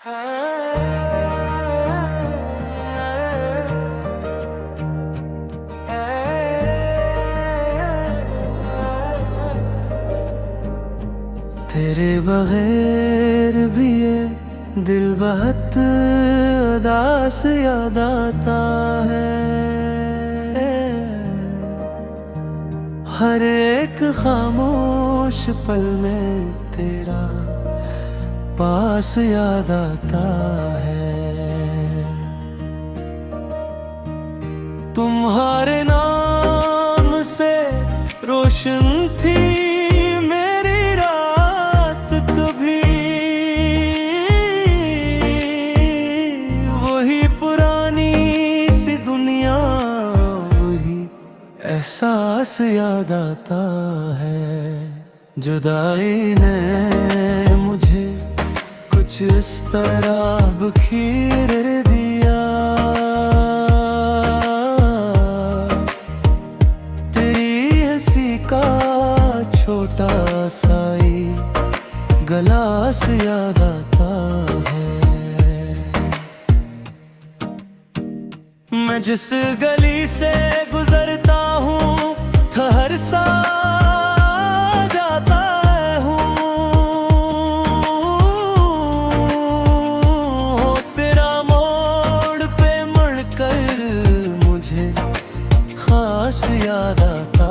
तेरे बगैर भी ये दिल बहुत उदास याद आता है। हर एक खामोश पल में तेरा पास याद आता है। तुम्हारे नाम से रोशन थी मेरी रात, कभी वही पुरानी सी दुनिया, वही एहसास याद आता है। जुदाई ने मुझे कुछ इस तरह बिखेर दिया, तेरी हंसी का छोटा सा गलास याद आता है। मैं जिस गली से गुजरता हूँ ठहर सा जाता हूँ, तेरा मोड़ पे मुड़कर मुझे खास याद आता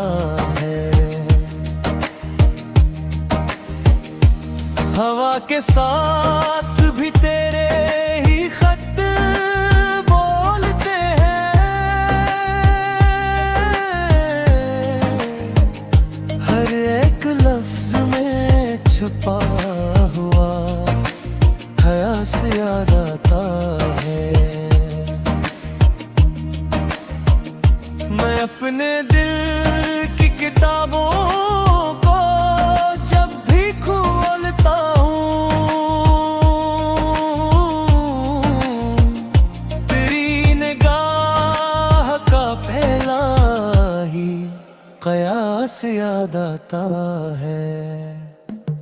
है। हवा के साथ भी तेरे ही खत बोलते हैं, हर एक लफ्ज में छुपा हुआ ख्यास याद आता है। मैं अपने दिल की किताबों को जब भी खोलता हूँ, तेरी निगाह का पहला ही कयास याद आता है।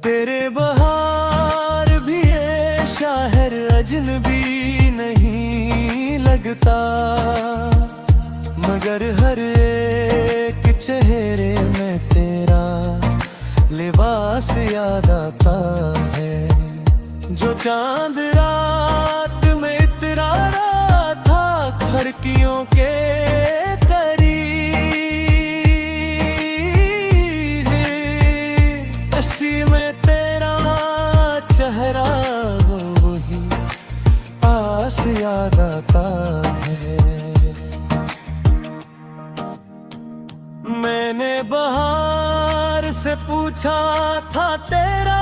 तेरे बहार भी ये शाहर अजनबी नहीं लगता, मगर हर एक चेहरे में तेरा लिबास याद आता है। जो चांद रात में इतरा रहा था खिड़कियों के करीब, इसी में तेरा चेहरा वही पास याद आता है। मैंने बहार से पूछा था तेरा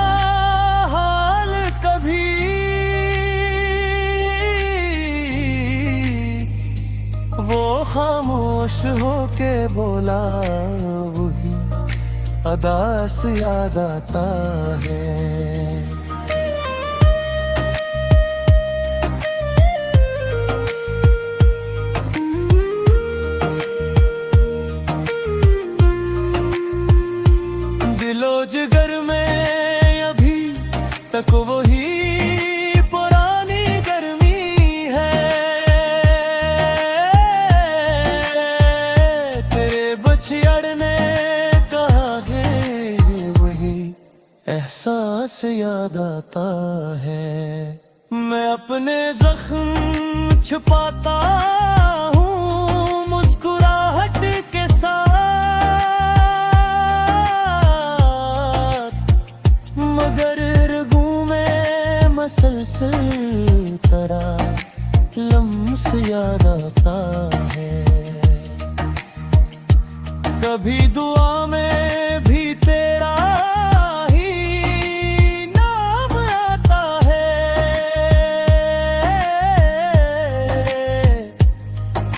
हाल कभी, वो खामोश होके बोला वही अदास याद आता है। दिलो जिगर में अभी तक वही पुरानी गर्मी है, तेरे बछियाड़ ने कहा है वही एहसास याद आता है। मैं अपने जख्म छुपाता हूँ मुस्कुराहट के साथ, मगर रगों में मसलसल तरह लम्स याद आता है। कभी दुआ में भी तेरा ही नाम आता है,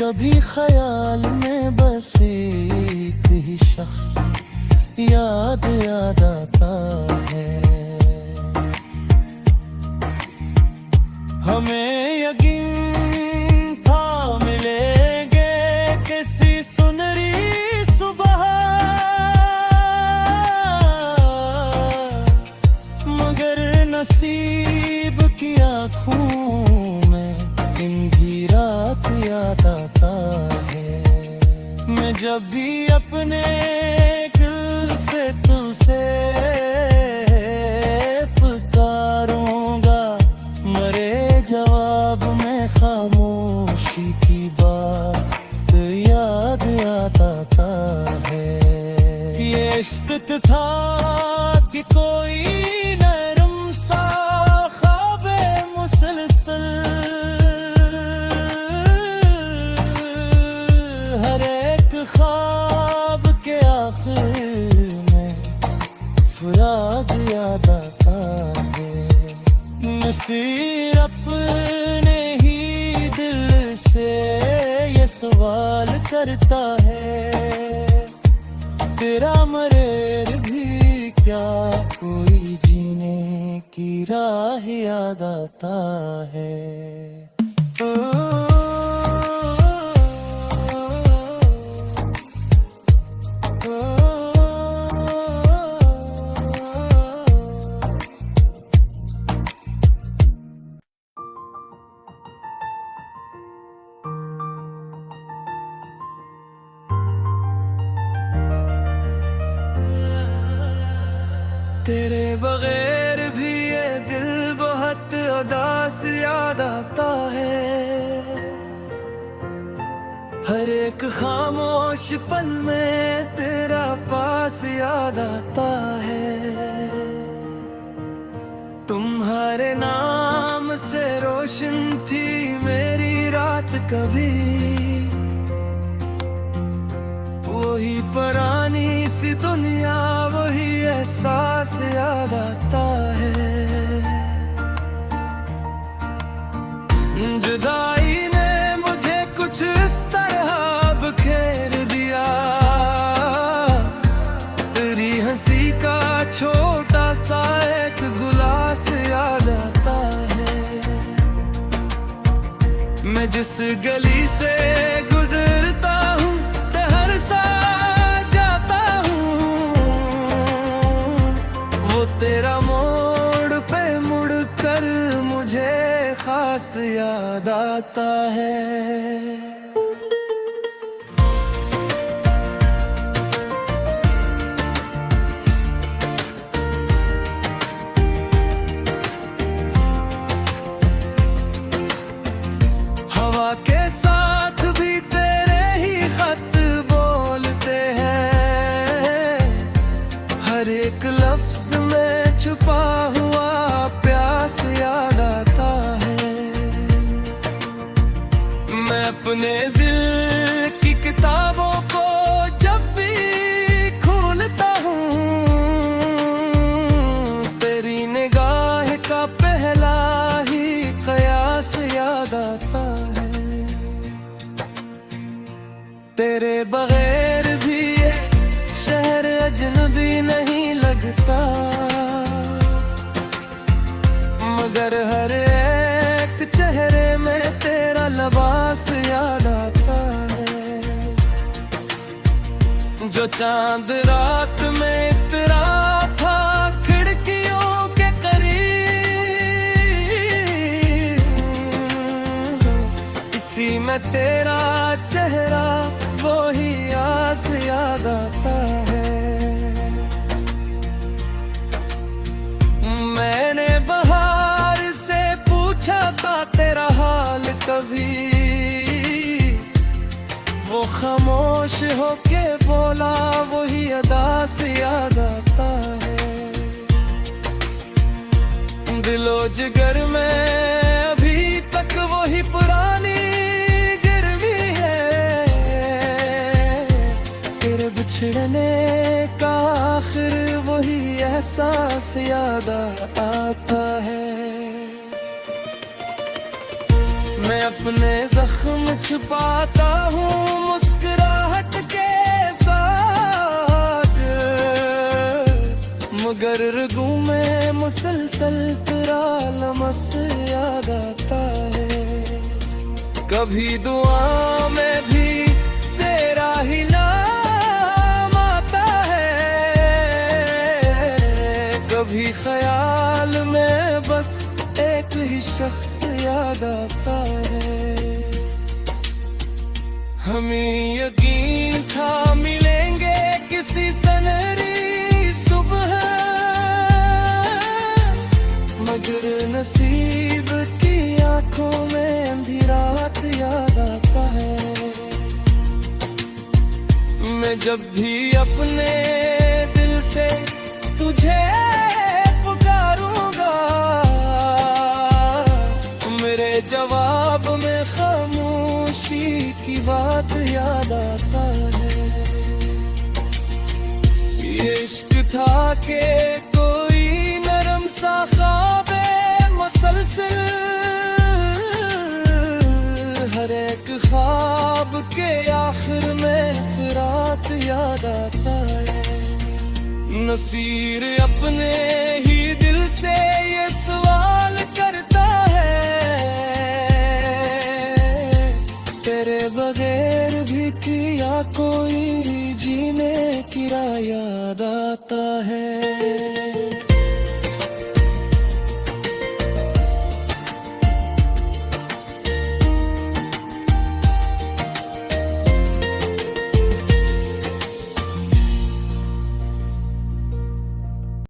कभी ख्याल में बस एक ही शख्स याद आता है। हमें यकीन था मिलेंगे किसी सुनहरी सुबह, मगर नसीब की आँखों में दिन भी रात याद आता है। मैं जब भी अपने दिल से तुझसे पुकारूंगा, मरे जवाब में खामोशी की बात याद आता है। ये इश्क था कि कोई नरम सा ख्वाबे मुसलसल, हर एक ख्वाब के आखिर में फुराद याद आता है। नसीर अपने ही दिल से ये सवाल करता है, तेरा मरेर भी क्या कोई जीने की राह याद आता है। तेरे बगैर भी ये दिल बहुत उदास याद आता है। हर एक खामोश पल में तेरा पास याद आता है। तुम्हारे नाम से रोशन थी मेरी रात कभी, वही पुरानी सी दुनिया वही एहसास याद आता है। जुदाई ने मुझे कुछ इस तरह बखेर दिया, तेरी हंसी का छोटा सा एक गुलास याद आता है। मैं जिस गली से गुजरता हूँ हर सा जाता हूँ, वो तेरा मोड़ पे मुड़ कर मुझे खास याद आता है। हवा के साथ भी तेरे ही खत बोलते हैं, हर एक लफ्ज में छुपा हुआ प्यास याद आता है। मैं अपने दिल की किताबों को जब भी खोलता हूँ, तेरी निगाह का पहला ही कयास याद आता है। तेरे बगैर भी शहर अजनबी नहीं लगता, मगर हर एक चेहरे में तेरा लिबास याद आता है। जो चांद रात में इतरा था खिड़कियों के करीब, इसी में तेरा चेहरा वही आस याद आता है। मैंने बहार से पूछा था तेरा हाल कभी, वो खामोश होके बोला वही अदा से याद आता है। दिलो जिगर में अभी तक वही पुरानी बिछड़ने का आखिर वही एहसास याद आता है। मैं अपने जख्म छुपाता हूँ मुस्कुराहट के साथ, मगर रगों में मुसलसल तेरा लमस याद आता है। कभी दुआ में भी तेरा ही नाम आता है, कभी ख्याल में बस एक कोई शख्स याद आता है। हमें यकीन था मिलेंगे किसी सनहरी सुबह, मगर नसीब की आंखों में अंधेरात याद आता है। मैं जब भी अपने दिल से तुझे पुकारूंगा, मेरे जवाब में खामोशी की बात याद आता है। ये इश्क था कि कोई नरम सा ख्वाब मुसलसल, हर एक ख्वाब के आखिर में फिराक याद आता है। नसीर अपने ही दिल से ये सवाल करता है, तेरे बगैर भी किया कोई जीने की राह याद आता है।